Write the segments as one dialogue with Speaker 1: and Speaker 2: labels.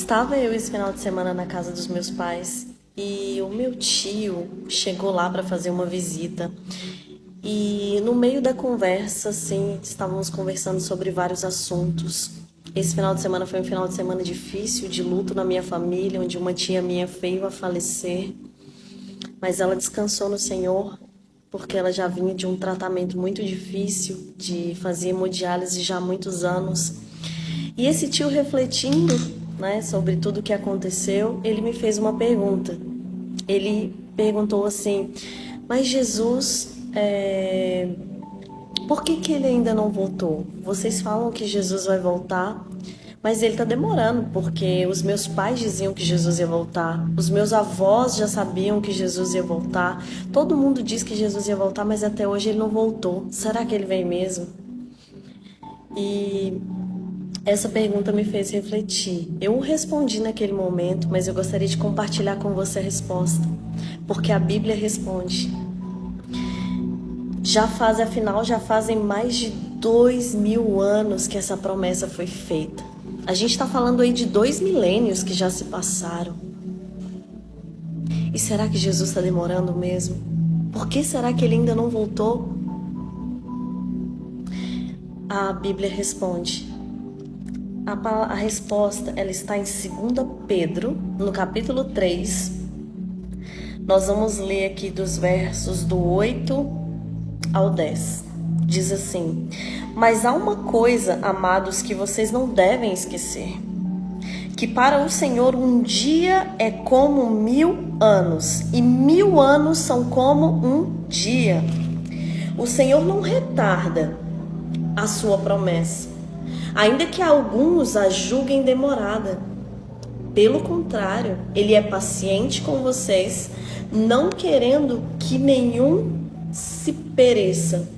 Speaker 1: Estava eu esse final de semana na casa dos meus pais e o meu tio chegou lá para fazer uma visita. E no meio da conversa, assim, estávamos conversando sobre vários assuntos. Esse final de semana foi um final de semana difícil, de luto na minha família, onde uma tia minha veio a falecer, mas ela descansou no Senhor, porque ela já vinha de um tratamento muito difícil, de fazer hemodiálise já há muitos anos. E esse tio refletindo, né, sobre tudo o que aconteceu, ele me fez uma pergunta. Ele perguntou assim: mas Jesus, por que ele ainda não voltou? Vocês falam que Jesus vai voltar, mas ele está demorando, porque os meus pais diziam que Jesus ia voltar, os meus avós já sabiam que Jesus ia voltar, todo mundo diz que Jesus ia voltar, mas até hoje ele não voltou. Será que ele vem mesmo? E essa pergunta me fez refletir. Eu respondi naquele momento, mas eu gostaria de compartilhar com você a resposta, porque a Bíblia responde. Já fazem mais de 2000 anos que essa promessa foi feita. A gente está falando aí de 2 milênios que já se passaram. E será que Jesus está demorando mesmo? Por que será que ele ainda não voltou? A Bíblia responde. A resposta ela está em 2 Pedro, no capítulo 3. Nós vamos ler aqui dos versos do 8 ao 10. Diz assim: mas há uma coisa, amados, que vocês não devem esquecer, que para o Senhor um dia é como 1000 anos, e 1000 anos são como um dia. O Senhor não retarda a sua promessa, ainda que alguns a julguem demorada. Pelo contrário, ele é paciente com vocês, não querendo que nenhum se pereça,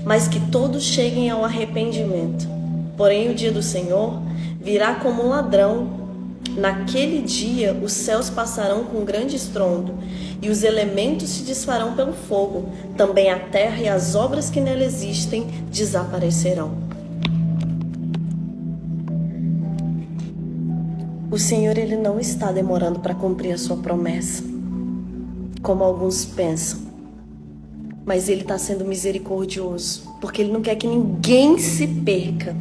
Speaker 1: mas que todos cheguem ao arrependimento. Porém, o dia do Senhor virá como um ladrão. Naquele dia, os céus passarão com grande estrondo, e os elementos se desfarão pelo fogo. Também a terra e as obras que nela existem desaparecerão. O Senhor, ele não está demorando para cumprir a sua promessa, como alguns pensam. Mas ele está sendo misericordioso, porque ele não quer que ninguém se perca.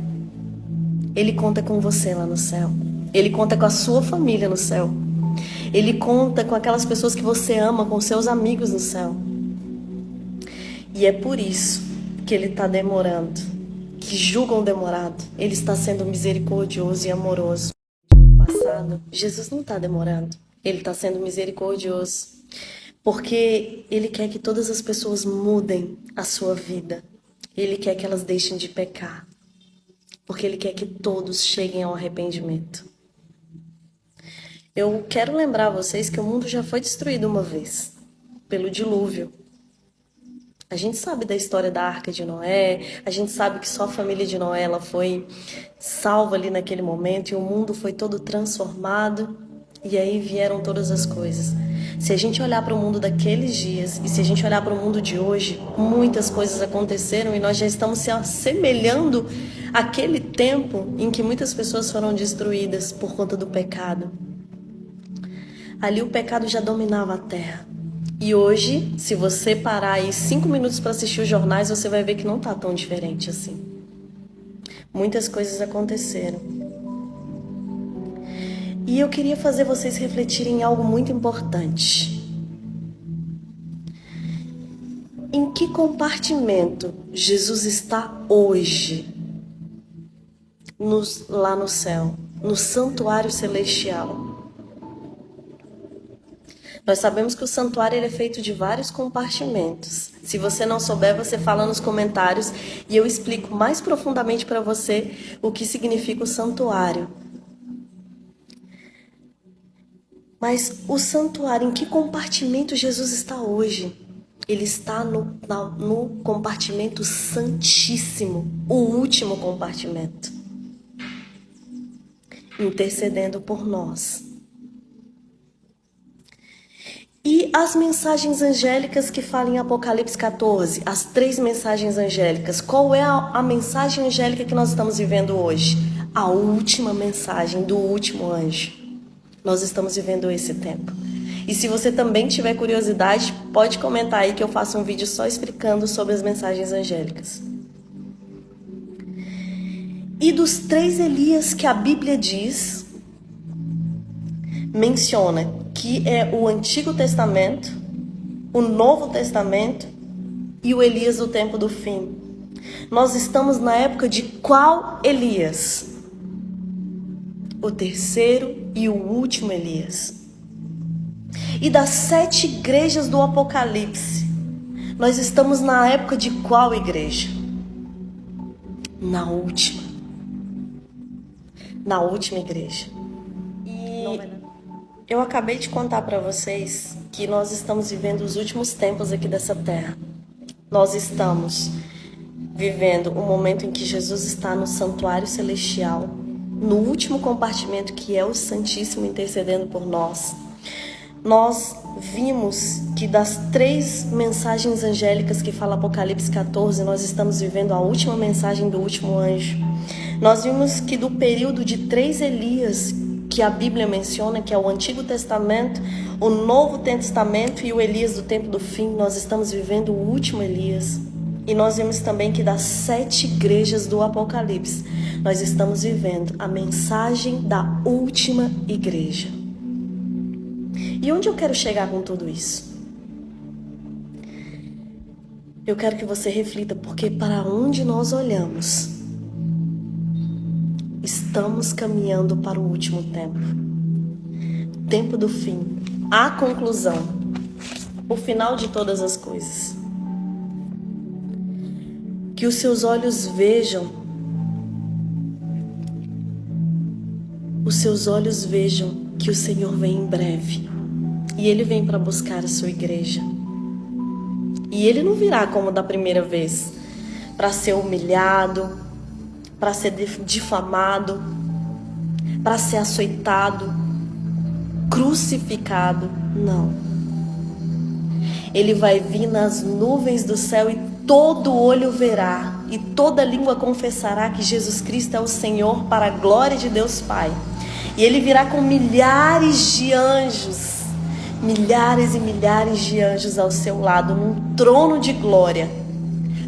Speaker 1: Ele conta com você lá no céu. Ele conta com a sua família no céu. Ele conta com aquelas pessoas que você ama, com seus amigos no céu. E é por isso que ele está demorando, que julgam demorado. Ele está sendo misericordioso e amoroso. No passado, Jesus não está demorando. Ele está sendo misericordioso. Porque ele quer que todas as pessoas mudem a sua vida. Ele quer que elas deixem de pecar. Porque ele quer que todos cheguem ao arrependimento. Eu quero lembrar vocês que o mundo já foi destruído uma vez, pelo dilúvio. A gente sabe da história da Arca de Noé, a gente sabe que só a família de Noé ela foi salva ali naquele momento e o mundo foi todo transformado e aí vieram todas as coisas. Se a gente olhar para o mundo daqueles dias e se a gente olhar para o mundo de hoje, muitas coisas aconteceram e nós já estamos se assemelhando àquele tempo em que muitas pessoas foram destruídas por conta do pecado. Ali o pecado já dominava a terra. E hoje, se você parar aí 5 minutos para assistir os jornais, você vai ver que não está tão diferente assim. Muitas coisas aconteceram. E eu queria fazer vocês refletirem em algo muito importante. Em que compartimento Jesus está hoje? Lá no céu, no santuário celestial. Nós sabemos que o santuário ele é feito de vários compartimentos. Se você não souber, você fala nos comentários e eu explico mais profundamente para você o que significa o santuário. Mas o santuário, em que compartimento Jesus está hoje? Ele está no compartimento santíssimo, o último compartimento, intercedendo por nós. E as mensagens angélicas que falam em Apocalipse 14, as 3 mensagens angélicas, qual é a mensagem angélica que nós estamos vivendo hoje? A última mensagem do último anjo. Nós estamos vivendo esse tempo. E se você também tiver curiosidade, pode comentar aí que eu faço um vídeo só explicando sobre as mensagens angélicas. E dos 3 Elias que a Bíblia diz, menciona que é o Antigo Testamento, o Novo Testamento e o Elias do tempo do fim. Nós estamos na época de qual Elias? O terceiro e o último Elias. E das 7 igrejas do Apocalipse, nós estamos na época de qual igreja? Na última. Na última igreja. E eu acabei de contar para vocês que nós estamos vivendo os últimos tempos aqui dessa terra. Nós estamos vivendo um momento em que Jesus está no santuário celestial, no último compartimento que é o Santíssimo intercedendo por nós. Nós vimos que das 3 mensagens angélicas que fala Apocalipse 14, nós estamos vivendo a última mensagem do último anjo. Nós vimos que do período de 3 Elias, que a Bíblia menciona, que é o Antigo Testamento, o Novo Testamento e o Elias do tempo do fim, nós estamos vivendo o último Elias. E nós vimos também que das 7 igrejas do Apocalipse, nós estamos vivendo a mensagem da última igreja. E onde eu quero chegar com tudo isso? Eu quero que você reflita, porque para onde nós olhamos, estamos caminhando para o último tempo. Tempo do fim, a conclusão, o final de todas as coisas. Que os seus olhos vejam, que o Senhor vem em breve. E Ele vem para buscar a sua igreja. E Ele não virá como da primeira vez, para ser humilhado, para ser difamado, para ser açoitado, crucificado. Não. Ele vai vir nas nuvens do céu e todo olho verá e toda língua confessará que Jesus Cristo é o Senhor, para a glória de Deus Pai. E Ele virá com milhares de anjos, milhares e milhares de anjos ao seu lado, num trono de glória,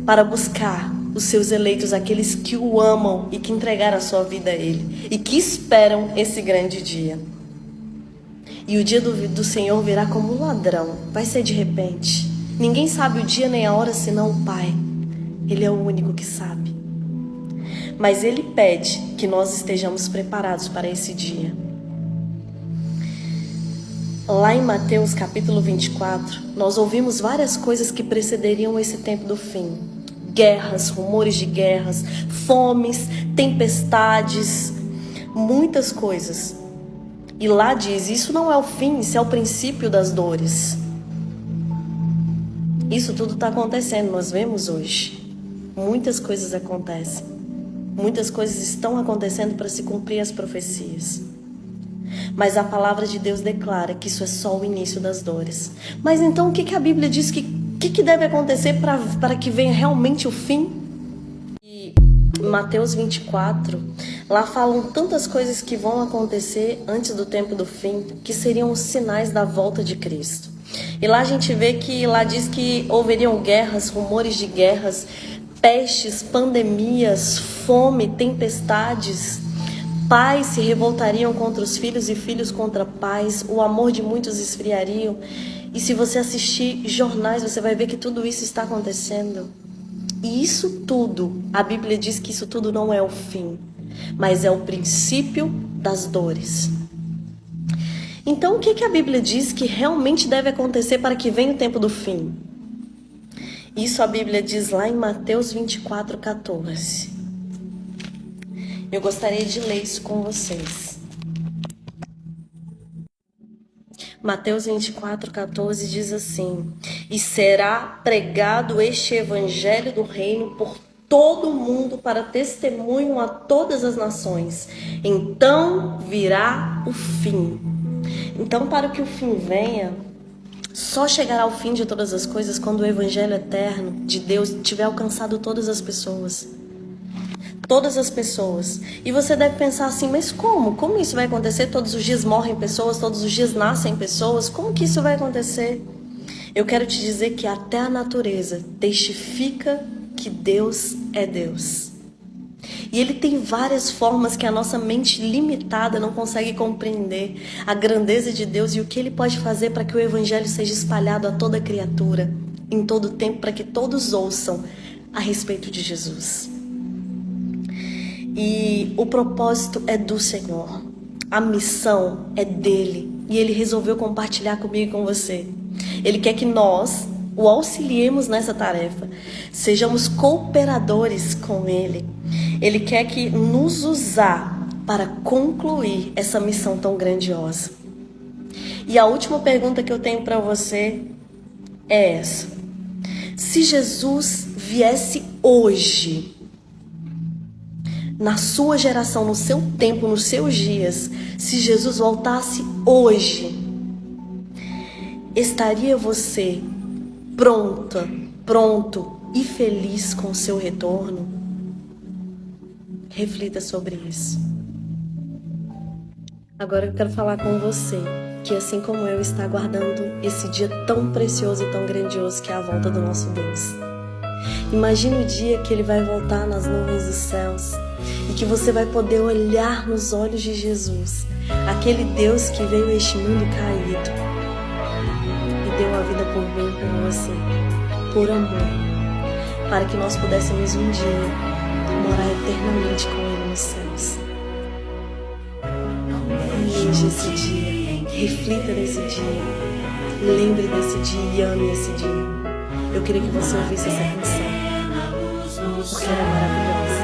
Speaker 1: para buscar os seus eleitos, aqueles que o amam e que entregaram a sua vida a Ele e que esperam esse grande dia. E o dia do Senhor virá como um ladrão, vai ser de repente. Ninguém sabe o dia nem a hora senão o Pai. Ele é o único que sabe. Mas Ele pede que nós estejamos preparados para esse dia. Lá em Mateus capítulo 24, nós ouvimos várias coisas que precederiam esse tempo do fim. Guerras, rumores de guerras, fomes, tempestades, muitas coisas. E lá diz, isso não é o fim, isso é o princípio das dores. Isso tudo está acontecendo, nós vemos hoje. Muitas coisas acontecem. Muitas coisas estão acontecendo para se cumprir as profecias. Mas a palavra de Deus declara que isso é só o início das dores. Mas então o que a Bíblia diz que deve acontecer para que venha realmente o fim? E Mateus 24, lá falam tantas coisas que vão acontecer antes do tempo do fim, que seriam os sinais da volta de Cristo. E lá a gente vê que lá diz que houveriam guerras, rumores de guerras, pestes, pandemias, fome, tempestades. Pais se revoltariam contra os filhos e filhos contra pais. O amor de muitos esfriariam. E se você assistir jornais, você vai ver que tudo isso está acontecendo. E isso tudo, a Bíblia diz que isso tudo não é o fim, mas é o princípio das dores. Então, o que a Bíblia diz que realmente deve acontecer para que venha o tempo do fim? Isso a Bíblia diz lá em Mateus 24, 14. Eu gostaria de ler isso com vocês. Mateus 24, 14 diz assim: E será pregado este evangelho do reino por todo o mundo para testemunho a todas as nações. Então virá o fim. Então, para que o fim venha, só chegará ao fim de todas as coisas quando o evangelho eterno de Deus tiver alcançado todas as pessoas. Todas as pessoas. E você deve pensar assim, mas como? Como isso vai acontecer? Todos os dias morrem pessoas, todos os dias nascem pessoas. Como que isso vai acontecer? Eu quero te dizer que até a natureza testifica que Deus é Deus. E Ele tem várias formas que a nossa mente limitada não consegue compreender a grandeza de Deus e o que Ele pode fazer para que o Evangelho seja espalhado a toda criatura, em todo tempo, para que todos ouçam a respeito de Jesus. E o propósito é do Senhor, a missão é dele e Ele resolveu compartilhar comigo e com você. Ele quer que nós o auxiliemos nessa tarefa, sejamos cooperadores com Ele. Ele quer que nos usar para concluir essa missão tão grandiosa. E a última pergunta que eu tenho para você é essa: se Jesus viesse hoje, na sua geração, no seu tempo, nos seus dias, se Jesus voltasse hoje, estaria você pronto e feliz com o seu retorno? Reflita sobre isso. Agora eu quero falar com você, que assim como eu, está aguardando esse dia tão precioso e tão grandioso que é a volta do nosso Deus. Imagine o dia que Ele vai voltar nas nuvens dos céus e que você vai poder olhar nos olhos de Jesus, aquele Deus que veio a este mundo caído e deu a vida por mim e por você, por amor, para que nós pudéssemos um dia morar eternamente com Ele nos céus. Veja esse dia, reflita nesse dia, lembre desse dia e ame esse dia. Eu queria que você ouvisse essa canção, porque ela é maravilhosa.